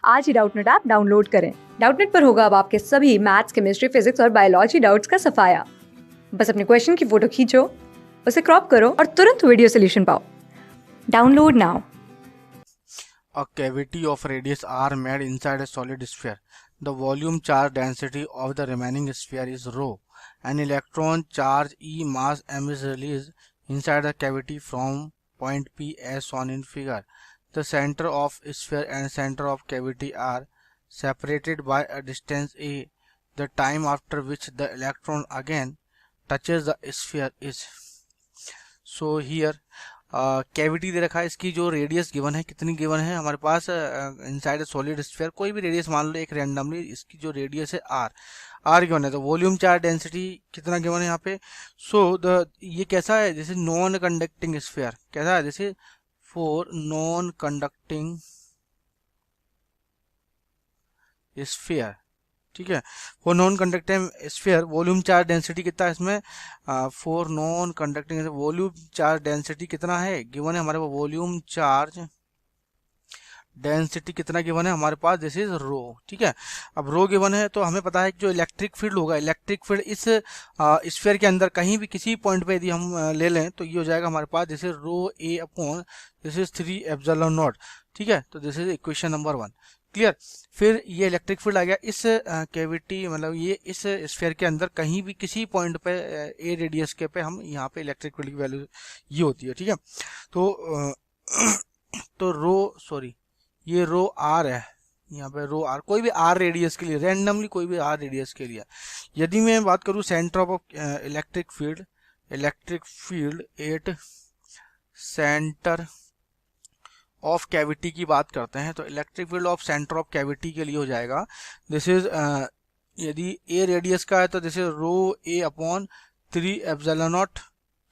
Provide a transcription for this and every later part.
आज ही Doubtnut app download करें। Doubtnut पर होगा अब आपके सभी मैथ्स, केमिस्ट्री, फिजिक्स और बायोलॉजी डाउट्स का सफाया। बस अपने क्वेश्चन की फोटो खींचो, उसे क्रॉप करो और तुरंत वीडियो सोल्यूशन पाओ। Download now. A cavity of radius r made inside a solid sphere. The volume charge density of the remaining sphere is rho. An electron charge E mass m is released inside the cavity from point P as shown in figure. The center of sphere and center of cavity are separated by a distance a. The time after which the electron again touches the sphere is. So here cavity दे रखा है, इसकी जो radius given है, कितनी given है हमारे पास, inside solid sphere कोई भी रेडियस मान लो एक रैंडमली, इसकी जो रेडियस है आर गिवन है। तो वॉल्यूम चार्ज डेंसिटी कितना गिवन है यहाँ पे। सो द ये कैसा है, जैसे नॉन कंडक्टिंग स्फीयर कैसा है, जैसे फॉर नॉन कंडक्टिंग स्फीयर, ठीक है। For non conducting sphere volume charge density कितना है इसमें, for non conducting volume charge density कितना है गिवन है हमारे पास, वॉल्यूम चार्ज डेंसिटी कितना गिवन है हमारे पास, दिस इज रो, ठीक है। अब रो गिवन है तो हमें पता है कि जो इलेक्ट्रिक फील्ड होगा, इलेक्ट्रिक फील्ड इस स्फीयर के अंदर कहीं भी किसी पॉइंट पे यदि हम ले लें तो ये हो जाएगा हमारे पास, this is rho a upon this is 3 epsilon naught, ठीक है। तो this is equation number 1, clear. फिर ये इलेक्ट्रिक फील्ड आ गया इस कैविटी, मतलब ये इस स्फीयर के अंदर कहीं भी किसी पॉइंट पे ए रेडियस के पे हम यहाँ पे इलेक्ट्रिक फील्ड की वैल्यू ये होती है, ठीक है। तो रो सॉरी ये रो आर है, यहाँ पे रो आर कोई भी आर रेडियस के लिए, रैंडमली कोई भी आर रेडियस के लिए। यदि मैं बात करूँ centre of electric field at centre of cavity की बात करते हैं, तो electric field of centre of cavity के लिए हो जाएगा, दिस इज यदि ए रेडियस का है तो this is rho a upon 3 epsilon naught,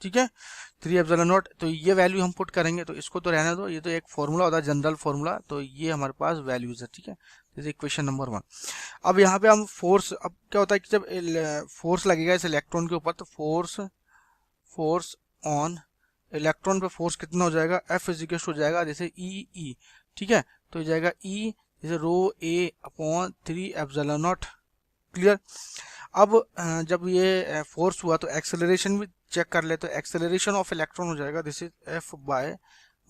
ठीक है, 3 एप्सिलॉन नॉट। तो ये वैल्यू हम पुट करेंगे, तो इसको तो रहने दो, ये तो एक फॉर्मूला होता है जनरल फॉर्मूला, तो ये हमारे पास वैल्यूज है, ठीक है। This is equation number 1। अब यहाँ पे हम फोर्स, अब क्या होता है कि जब फोर्स लगेगा इस इलेक्ट्रॉन के ऊपर, तो फोर्स ऑन इलेक्ट्रॉन पे फोर्स कितना हो जाएगा, एफ इजिकल्स हो जाएगा जैसे ई, ठीक है। तो हो जाएगा ई जैसे रो a upon 3 epsilon not, clear. अब जब ये फोर्स हुआ तो एक्सेलरेशन भी चेक कर ले, तो एक्सेलरेशन ऑफ इलेक्ट्रॉन हो जाएगा this is F by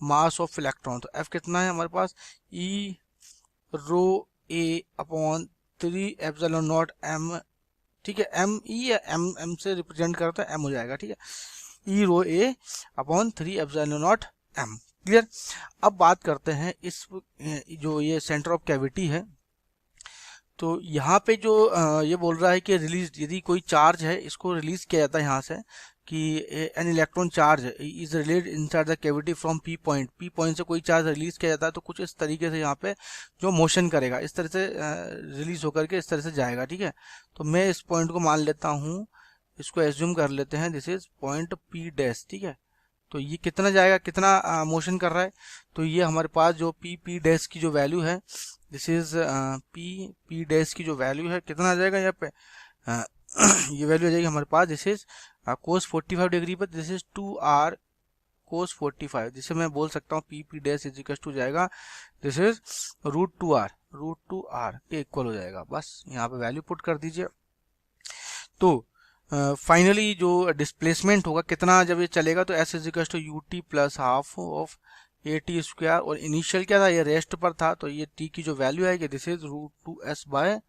mass of electron. तो एफ कितना है हमारे पास, e rho a upon 3 epsilon naught m, ठीक है। एम ई एम से रिप्रेजेंट करता है, एम हो जाएगा, ठीक है, e rho a upon 3 epsilon naught m, clear. अब बात करते हैं इस जो ये सेंटर ऑफ कैविटी है, तो यहाँ पे जो ये बोल रहा है कि रिलीज, यदि कोई चार्ज है इसको रिलीज किया जाता है यहाँ से, कि an electron charge is release inside the cavity from P point से कोई चार्ज रिलीज किया जाता है, तो कुछ इस तरीके से यहाँ पे जो मोशन करेगा इस तरह से रिलीज होकर के इस तरह से जाएगा, ठीक है। तो मैं इस पॉइंट को मान लेता हूँ, इसको एज्यूम कर लेते हैं, this is point P dash, ठीक है। तो ये कितना जाएगा, कितना मोशन कर रहा है, तो ये हमारे पास जो पी डैश की जो वैल्यू है, दिस इज पी डैश की जो वैल्यू है कितना आ जाएगा यहाँ पे, ये वैल्यू आ जाएगी हमारे पास, दिस इज कोस 45 डिग्री पर, दिस इज 2r कोस 45, जिसे मैं बोल सकता हूँ P dash is equal to जाएगा, दिस इज √2r के इक्वल हो जाएगा। बस यहाँ पे वैल्यू पुट कर दीजिए। तो फाइनली जो डिस्प्लेसमेंट होगा कितना जब ये चलेगा, तो s is equal to u t plus half of a t square, और इनिशियल क्या था, ये रेस्ट पर था, तो ये टी की जो वैल्यू आएगी this is √2s by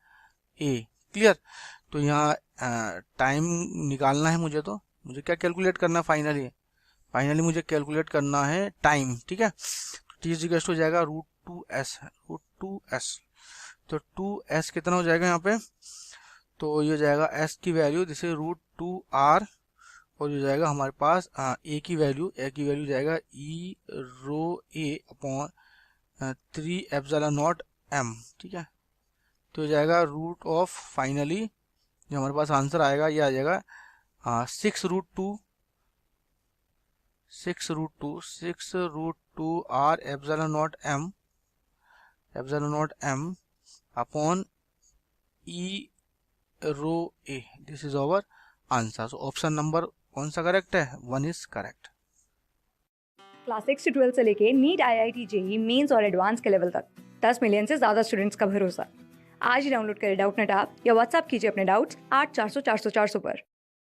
a, clear. तो यहाँ टाइम निकालना है मुझे, तो मुझे क्या कैलकुलेट करना है, फाइनली मुझे कैलकुलेट करना है टाइम, ठीक है। तो टी इज इक्वल टू हो जाएगा √2s, तो 2s कितना हो जाएगा यहाँ पे, तो ये हो जाएगा s की वैल्यू दिस इज √2r, और ये जाएगा हमारे पास ए की वैल्यू जाएगा ई rho a upon 3 epsilon naught m, ठीक है। तो ये जाएगा रूट ऑफ, फाइनली जो हमारे पास आंसर आएगा ये आ जाएगा 6√2 r epsilon naught m upon e rho a, this is our answer. So option number कौन सा करेक्ट है, 1 इज करेक्ट। क्लास 6 से 12 से लेके नीट, IIT JEE मेंस और एडवांस के लेवल तक 10 मिलियन से ज़्यादा स्टूडेंट्स का भरोसा। आज ही डाउनलोड करें डाउटनेट ऐप या व्हाट्सएप कीजिए अपने डाउट्स 8400 400 400 पर।